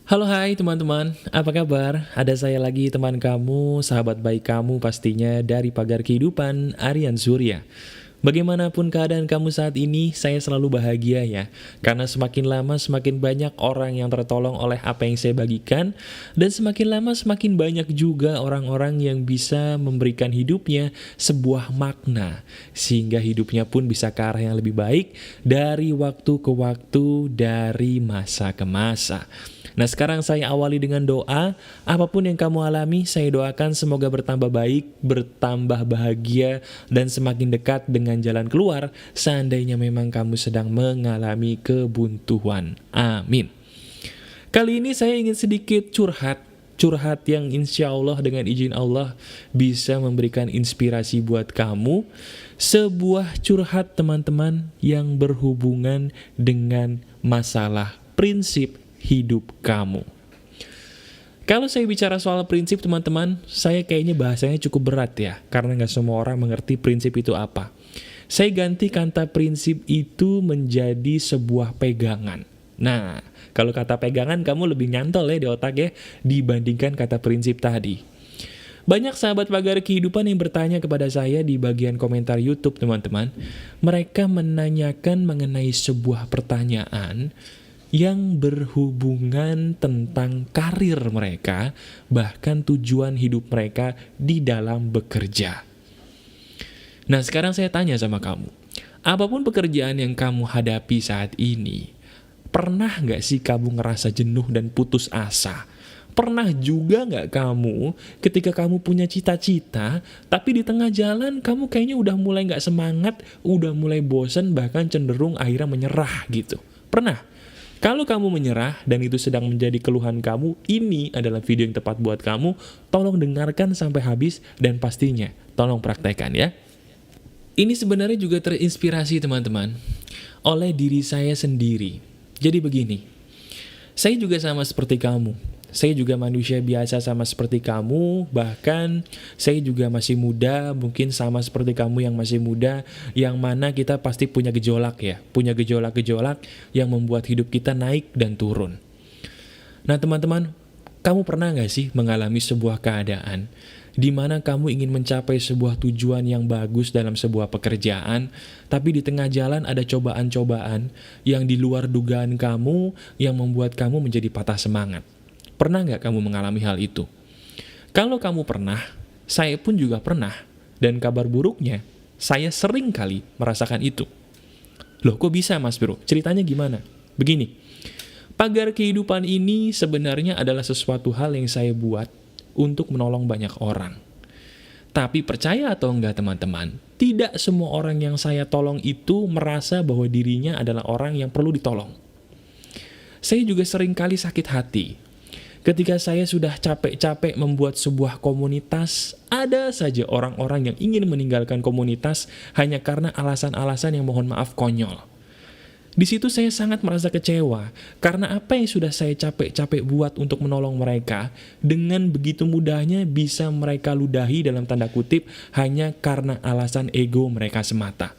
Halo hai teman-teman, apa kabar? Ada saya lagi teman kamu, sahabat baik kamu pastinya dari Pagar Kehidupan, Aryan Surya. Bagaimanapun keadaan kamu saat ini, saya selalu bahagia ya. Karena semakin lama semakin banyak orang yang tertolong oleh apa yang saya bagikan. Dan semakin lama semakin banyak juga orang-orang yang bisa memberikan hidupnya sebuah makna. Sehingga hidupnya pun bisa ke arah yang lebih baik dari waktu ke waktu, dari masa ke masa. Nah sekarang saya awali dengan doa, apapun yang kamu alami saya doakan semoga bertambah baik, bertambah bahagia, dan semakin dekat dengan jalan keluar seandainya memang kamu sedang mengalami kebuntuan. Amin. Kali ini saya ingin sedikit curhat yang insya Allah dengan izin Allah bisa memberikan inspirasi buat kamu. Sebuah curhat teman-teman yang berhubungan dengan masalah prinsip hidup kamu. Kalau saya bicara soal prinsip teman-teman, saya kayaknya bahasanya cukup berat ya, karena nggak semua orang mengerti prinsip itu apa. Saya ganti kata prinsip itu menjadi sebuah pegangan. Nah, kalau kata pegangan kamu lebih nyantol ya di otak ya, dibandingkan kata prinsip tadi. Banyak sahabat Pagar Kehidupan yang bertanya kepada saya di bagian komentar YouTube teman-teman. Mereka menanyakan mengenai sebuah pertanyaan yang berhubungan tentang karir mereka, bahkan tujuan hidup mereka di dalam bekerja. Nah sekarang saya tanya sama kamu, apapun pekerjaan yang kamu hadapi saat ini, pernah nggak sih kamu ngerasa jenuh dan putus asa? Pernah juga nggak kamu ketika kamu punya cita-cita, tapi di tengah jalan kamu kayaknya udah mulai nggak semangat, udah mulai bosen, bahkan cenderung akhirnya menyerah gitu? Pernah? Kalau kamu menyerah dan itu sedang menjadi keluhan kamu, ini adalah video yang tepat buat kamu. Tolong dengarkan sampai habis dan pastinya tolong praktekkan ya. Ini sebenarnya juga terinspirasi teman-teman oleh diri saya sendiri. Jadi begini, saya juga sama seperti kamu. Saya juga manusia biasa sama seperti kamu, bahkan saya juga masih muda, mungkin sama seperti kamu yang masih muda, yang mana kita pasti punya gejolak ya, punya gejolak-gejolak yang membuat hidup kita naik dan turun. Nah teman-teman, kamu pernah nggak sih mengalami sebuah keadaan di mana kamu ingin mencapai sebuah tujuan yang bagus dalam sebuah pekerjaan, tapi di tengah jalan ada cobaan-cobaan yang di luar dugaan kamu, yang membuat kamu menjadi patah semangat? Pernah nggak kamu mengalami hal itu? Kalau kamu pernah, saya pun juga pernah. Dan kabar buruknya, saya sering kali merasakan itu. Loh kok bisa mas bro? Ceritanya gimana? Begini, Pagar Kehidupan ini sebenarnya adalah sesuatu hal yang saya buat untuk menolong banyak orang. Tapi percaya atau enggak teman-teman, tidak semua orang yang saya tolong itu merasa bahwa dirinya adalah orang yang perlu ditolong. Saya juga sering kali sakit hati. Ketika saya sudah capek-capek membuat sebuah komunitas, ada saja orang-orang yang ingin meninggalkan komunitas hanya karena alasan-alasan yang mohon maaf konyol. Di situ saya sangat merasa kecewa, karena apa yang sudah saya capek-capek buat untuk menolong mereka, dengan begitu mudahnya bisa mereka ludahi dalam tanda kutip hanya karena alasan ego mereka semata.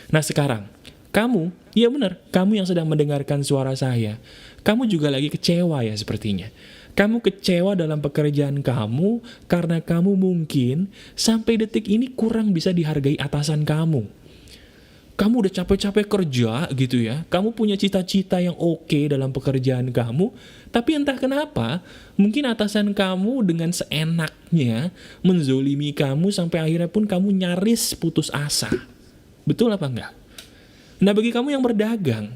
Nah sekarang, kamu, iya benar, kamu yang sedang mendengarkan suara saya, kamu juga lagi kecewa ya sepertinya. Kamu kecewa dalam pekerjaan kamu karena kamu mungkin sampai detik ini kurang bisa dihargai atasan kamu. Kamu udah capek-capek kerja gitu ya, kamu punya cita-cita yang oke dalam pekerjaan kamu, tapi entah kenapa, mungkin atasan kamu dengan seenaknya menzolimi kamu sampai akhirnya pun kamu nyaris putus asa. Betul apa enggak? Nah bagi kamu yang berdagang,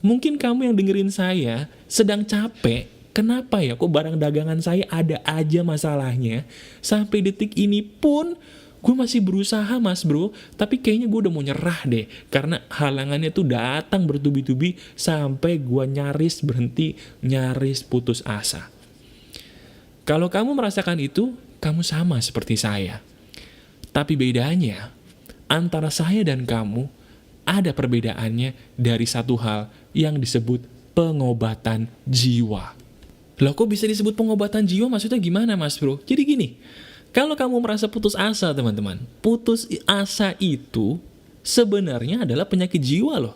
mungkin kamu yang dengerin saya sedang capek, kenapa ya kok barang dagangan saya ada aja masalahnya, sampai detik ini pun gue masih berusaha mas bro, tapi kayaknya gue udah mau nyerah deh, karena halangannya tuh datang bertubi-tubi sampai gue nyaris berhenti, nyaris putus asa. Kalau kamu merasakan itu, kamu sama seperti saya. Tapi bedanya, antara saya dan kamu, ada perbedaannya dari satu hal yang disebut pengobatan jiwa. Loh kok bisa disebut pengobatan jiwa, maksudnya gimana mas bro? Jadi gini, kalau kamu merasa putus asa teman-teman, putus asa itu sebenarnya adalah penyakit jiwa loh.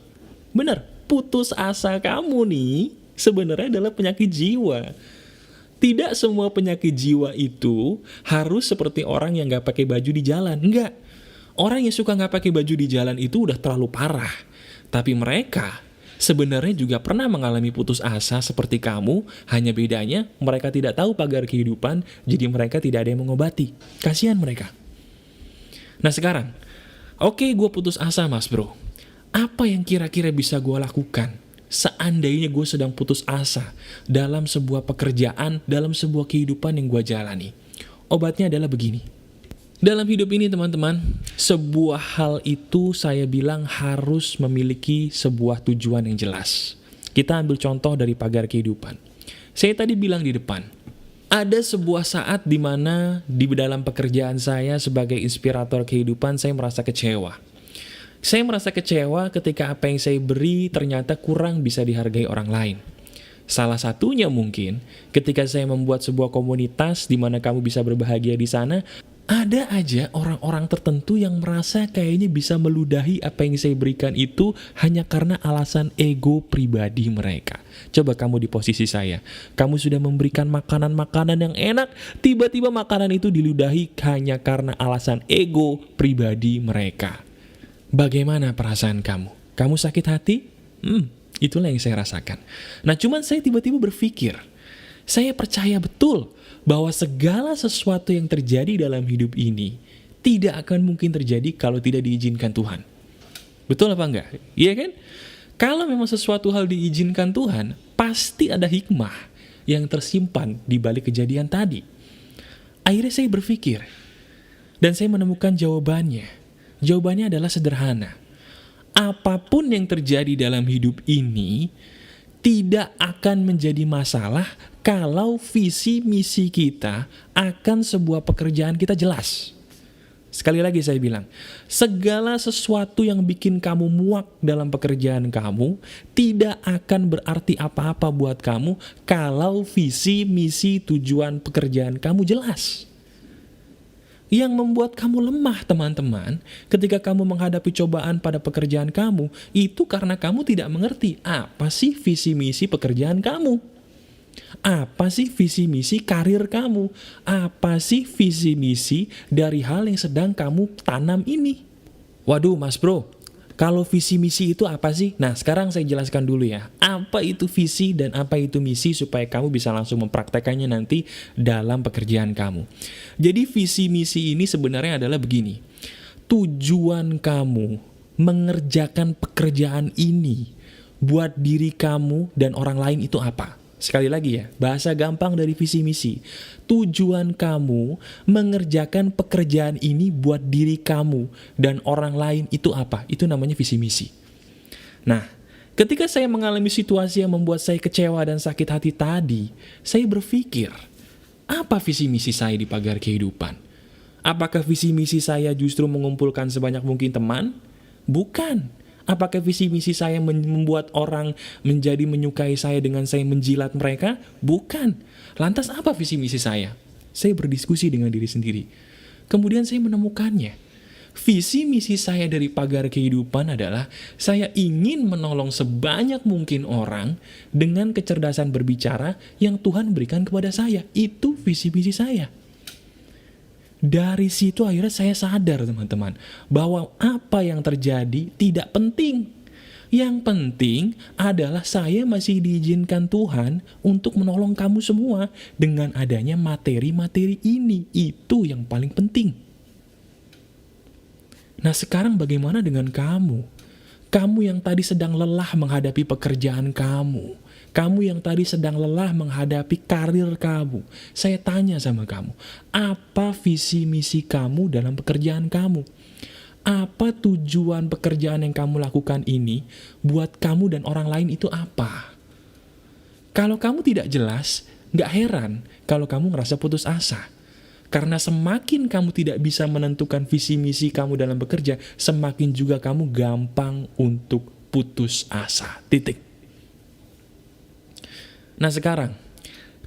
Bener, putus asa kamu nih sebenarnya adalah penyakit jiwa. Tidak semua penyakit jiwa itu harus seperti orang yang gak pakai baju di jalan. Enggak. Orang yang suka gak pakai baju di jalan itu udah terlalu parah. Tapi mereka sebenarnya juga pernah mengalami putus asa seperti kamu, hanya bedanya mereka tidak tahu pagar kehidupan, jadi mereka tidak ada yang mengobati. Kasihan mereka. Nah sekarang, oke, gue putus asa mas bro. Apa yang kira-kira bisa gue lakukan seandainya gue sedang putus asa dalam sebuah pekerjaan, dalam sebuah kehidupan yang gue jalani? Obatnya adalah begini. Dalam hidup ini teman-teman, sebuah hal itu saya bilang harus memiliki sebuah tujuan yang jelas. Kita ambil contoh dari pagar kehidupan. Saya tadi bilang di depan, ada sebuah saat di mana di dalam pekerjaan saya sebagai inspirator kehidupan saya merasa kecewa. Saya merasa kecewa ketika apa yang saya beri ternyata kurang bisa dihargai orang lain. Salah satunya mungkin ketika saya membuat sebuah komunitas di mana kamu bisa berbahagia di sana, ada aja orang-orang tertentu yang merasa kayaknya bisa meludahi apa yang saya berikan itu hanya karena alasan ego pribadi mereka. Coba kamu di posisi saya. Kamu sudah memberikan makanan-makanan yang enak, tiba-tiba makanan itu diludahi hanya karena alasan ego pribadi mereka. Bagaimana perasaan kamu? Kamu sakit hati? Itulah yang saya rasakan. Nah, cuman saya tiba-tiba berpikir, saya percaya betul bahwa segala sesuatu yang terjadi dalam hidup ini tidak akan mungkin terjadi kalau tidak diizinkan Tuhan. Betul apa enggak? Iya kan? Kalau memang sesuatu hal diizinkan Tuhan, pasti ada hikmah yang tersimpan di balik kejadian tadi. Akhirnya saya berpikir, dan saya menemukan jawabannya. Jawabannya adalah sederhana. Apapun yang terjadi dalam hidup ini tidak akan menjadi masalah kalau visi misi kita akan sebuah pekerjaan kita jelas. Sekali lagi saya bilang, segala sesuatu yang bikin kamu muak dalam pekerjaan kamu tidak akan berarti apa-apa buat kamu kalau visi misi tujuan pekerjaan kamu jelas. Yang membuat kamu lemah teman-teman ketika kamu menghadapi cobaan pada pekerjaan kamu, itu karena kamu tidak mengerti apa sih visi misi pekerjaan kamu. Apa sih visi misi karir kamu? Apa sih visi misi dari hal yang sedang kamu tanam ini? Waduh mas bro, kalau visi misi itu apa sih? Nah sekarang saya jelaskan dulu ya. Apa itu visi dan apa itu misi supaya kamu bisa langsung mempraktekannya nanti dalam pekerjaan kamu. Jadi visi misi ini sebenarnya adalah begini. Tujuan kamu mengerjakan pekerjaan ini buat diri kamu dan orang lain itu apa? Sekali lagi ya, bahasa gampang dari visi misi. Tujuan kamu mengerjakan pekerjaan ini buat diri kamu dan orang lain itu apa? Itu namanya visi misi. Nah, ketika saya mengalami situasi yang membuat saya kecewa dan sakit hati tadi, saya berpikir, apa visi misi saya di pagar kehidupan? Apakah visi misi saya justru mengumpulkan sebanyak mungkin teman? Bukan. Apakah visi misi saya membuat orang menjadi menyukai saya dengan saya menjilat mereka? Bukan. Lantas apa visi misi saya? Saya berdiskusi dengan diri sendiri. Kemudian saya menemukannya. Visi misi saya dari pagar kehidupan adalah saya ingin menolong sebanyak mungkin orang dengan kecerdasan berbicara yang Tuhan berikan kepada saya. Itu visi misi saya. Dari situ akhirnya saya sadar teman-teman, bahwa apa yang terjadi tidak penting. Yang penting adalah saya masih diizinkan Tuhan untuk menolong kamu semua dengan adanya materi-materi ini. Itu yang paling penting. Nah sekarang bagaimana dengan kamu? Kamu yang tadi sedang lelah menghadapi pekerjaan kamu. Kamu yang tadi sedang lelah menghadapi karir kamu. Saya tanya sama kamu, apa visi misi kamu dalam pekerjaan kamu? Apa tujuan pekerjaan yang kamu lakukan ini buat kamu dan orang lain itu apa? Kalau kamu tidak jelas, gak heran kalau kamu ngerasa putus asa. Karena semakin kamu tidak bisa menentukan visi misi kamu dalam bekerja, semakin juga kamu gampang untuk putus asa. Titik. Nah sekarang,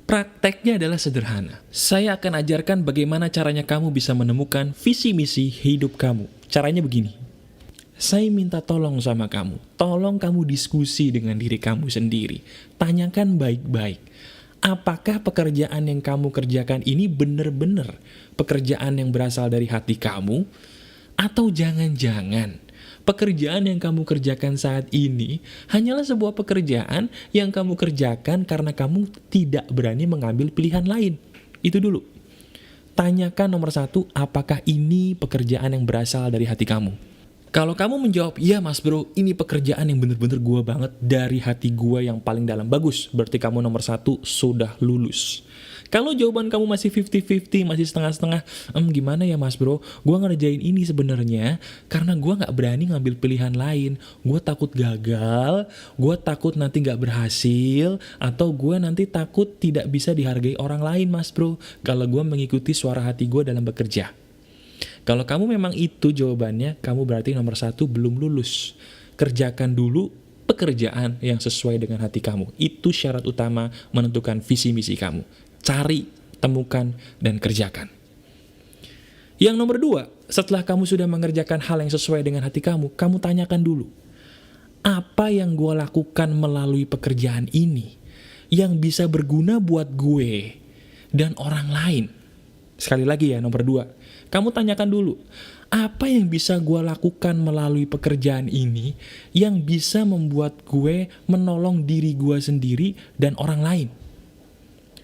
prakteknya adalah sederhana. Saya akan ajarkan bagaimana caranya kamu bisa menemukan visi misi hidup kamu. Caranya begini. Saya minta tolong sama kamu. Tolong kamu diskusi dengan diri kamu sendiri. Tanyakan baik-baik. Apakah pekerjaan yang kamu kerjakan ini benar-benar pekerjaan yang berasal dari hati kamu? Atau jangan-jangan pekerjaan yang kamu kerjakan saat ini hanyalah sebuah pekerjaan yang kamu kerjakan karena kamu tidak berani mengambil pilihan lain? Itu dulu. Tanyakan nomor satu, apakah ini pekerjaan yang berasal dari hati kamu? Kalau kamu menjawab, iya mas bro, ini pekerjaan yang bener-bener gua banget dari hati gua yang paling dalam, bagus. Berarti kamu nomor satu sudah lulus. Kalau jawaban kamu masih 50-50, masih setengah-setengah, gimana ya mas bro, gua ngerjain ini sebenarnya karena gua nggak berani ngambil pilihan lain. Gua takut gagal, gua takut nanti nggak berhasil, atau gua nanti takut tidak bisa dihargai orang lain mas bro, kalau gua mengikuti suara hati gua dalam bekerja. Kalau kamu memang itu jawabannya, kamu berarti nomor satu belum lulus. Kerjakan dulu pekerjaan yang sesuai dengan hati kamu. Itu syarat utama menentukan visi misi kamu. Cari, temukan, dan kerjakan. Yang nomor dua, setelah kamu sudah mengerjakan hal yang sesuai dengan hati kamu tanyakan dulu, apa yang gue lakukan melalui pekerjaan ini yang bisa berguna buat gue dan orang lain? Sekali lagi ya, nomor dua, kamu tanyakan dulu, apa yang bisa gue lakukan melalui pekerjaan ini yang bisa membuat gue menolong diri gue sendiri dan orang lain?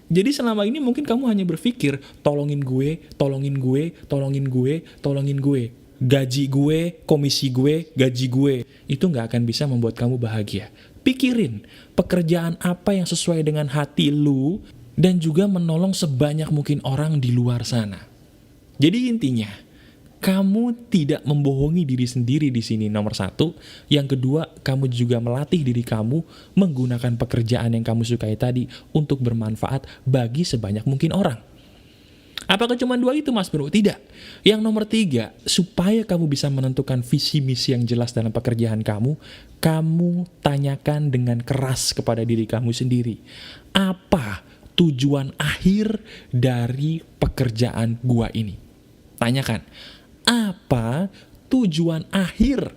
Jadi selama ini mungkin kamu hanya berpikir, tolongin gue, tolongin gue, tolongin gue, tolongin gue. Gaji gue, komisi gue, gaji gue. Itu gak akan bisa membuat kamu bahagia. Pikirin, pekerjaan apa yang sesuai dengan hati lu dan juga menolong sebanyak mungkin orang di luar sana. Jadi intinya, kamu tidak membohongi diri sendiri di sini nomor satu. Yang kedua, kamu juga melatih diri kamu menggunakan pekerjaan yang kamu sukai tadi untuk bermanfaat bagi sebanyak mungkin orang. Apakah cuma dua itu mas bro? Tidak. Yang nomor tiga, supaya kamu bisa menentukan visi misi yang jelas dalam pekerjaan kamu, kamu tanyakan dengan keras kepada diri kamu sendiri. Apa tujuan akhir dari pekerjaan gua ini? Tanyakan, apa tujuan akhir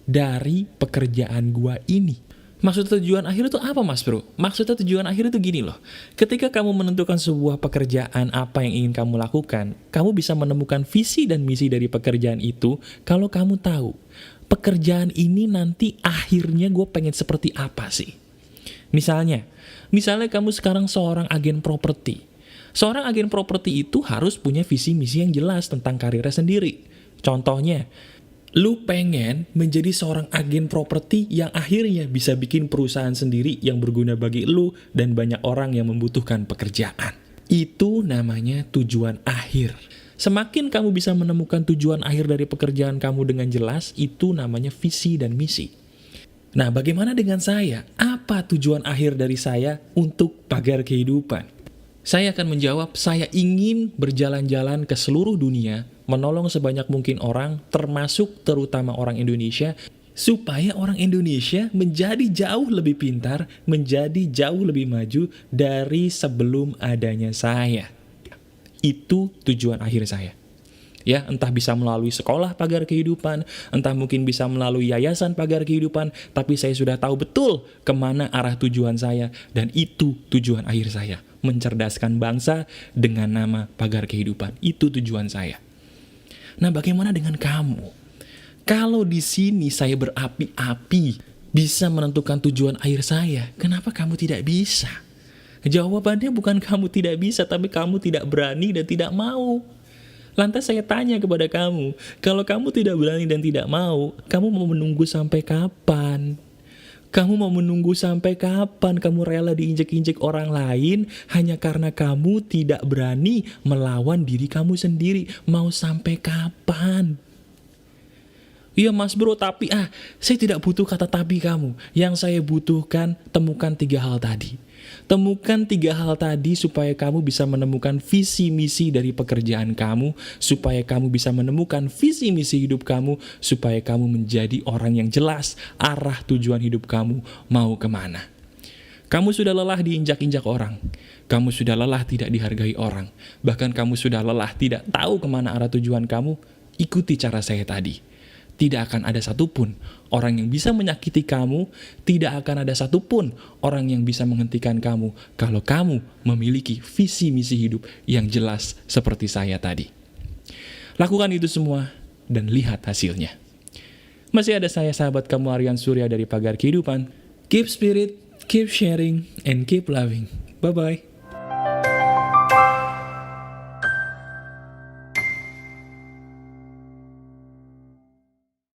dari pekerjaan gua ini? Maksud tujuan akhir itu apa mas bro? Maksudnya tujuan akhir itu gini loh. Ketika kamu menentukan sebuah pekerjaan apa yang ingin kamu lakukan, kamu bisa menemukan visi dan misi dari pekerjaan itu kalau kamu tahu pekerjaan ini nanti akhirnya gue pengen seperti apa sih. Misalnya kamu sekarang seorang agen properti. Seorang agen properti itu harus punya visi misi yang jelas tentang karirnya sendiri. Contohnya, lu pengen menjadi seorang agen properti yang akhirnya bisa bikin perusahaan sendiri yang berguna bagi lu dan banyak orang yang membutuhkan pekerjaan. Itu namanya tujuan akhir. Semakin kamu bisa menemukan tujuan akhir dari pekerjaan kamu dengan jelas, itu namanya visi dan misi. Nah, bagaimana dengan saya? Apa tujuan akhir dari saya untuk pagar kehidupan? Saya akan menjawab, saya ingin berjalan-jalan ke seluruh dunia, menolong sebanyak mungkin orang, termasuk terutama orang Indonesia, supaya orang Indonesia menjadi jauh lebih pintar, menjadi jauh lebih maju dari sebelum adanya saya. Itu tujuan akhir saya. Ya, entah bisa melalui sekolah pagar kehidupan, entah mungkin bisa melalui yayasan pagar kehidupan, tapi saya sudah tahu betul kemana arah tujuan saya, dan itu tujuan akhir saya. Mencerdaskan bangsa dengan nama pagar kehidupan. Itu tujuan saya. Nah, bagaimana dengan kamu? Kalau di sini saya berapi-api bisa menentukan tujuan akhir saya, kenapa kamu tidak bisa? Jawabannya bukan kamu tidak bisa, tapi kamu tidak berani dan tidak mau. Lantas saya tanya kepada kamu, kalau kamu tidak berani dan tidak mau, kamu mau menunggu sampai kapan? Kamu mau menunggu sampai kapan kamu rela diinjek-injek orang lain hanya karena kamu tidak berani melawan diri kamu sendiri? Mau sampai kapan? Iya mas bro, tapi saya tidak butuh kata tapi kamu. Yang saya butuhkan, temukan 3 hal tadi. Temukan 3 hal tadi supaya kamu bisa menemukan visi misi dari pekerjaan kamu, supaya kamu bisa menemukan visi misi hidup kamu, supaya kamu menjadi orang yang jelas arah tujuan hidup kamu mau kemana. Kamu sudah lelah diinjak-injak orang. Kamu sudah lelah tidak dihargai orang. Bahkan kamu sudah lelah tidak tahu kemana arah tujuan kamu. Ikuti cara saya tadi. tidak akan ada satupun orang yang bisa menyakiti kamu, tidak akan ada satupun orang yang bisa menghentikan kamu kalau kamu memiliki visi misi hidup yang jelas seperti saya tadi. Lakukan itu semua dan lihat hasilnya. Masih ada saya, sahabat kamu, Aryan Surya dari Pagar Kehidupan. Keep spirit, keep sharing, and keep loving. Bye-bye.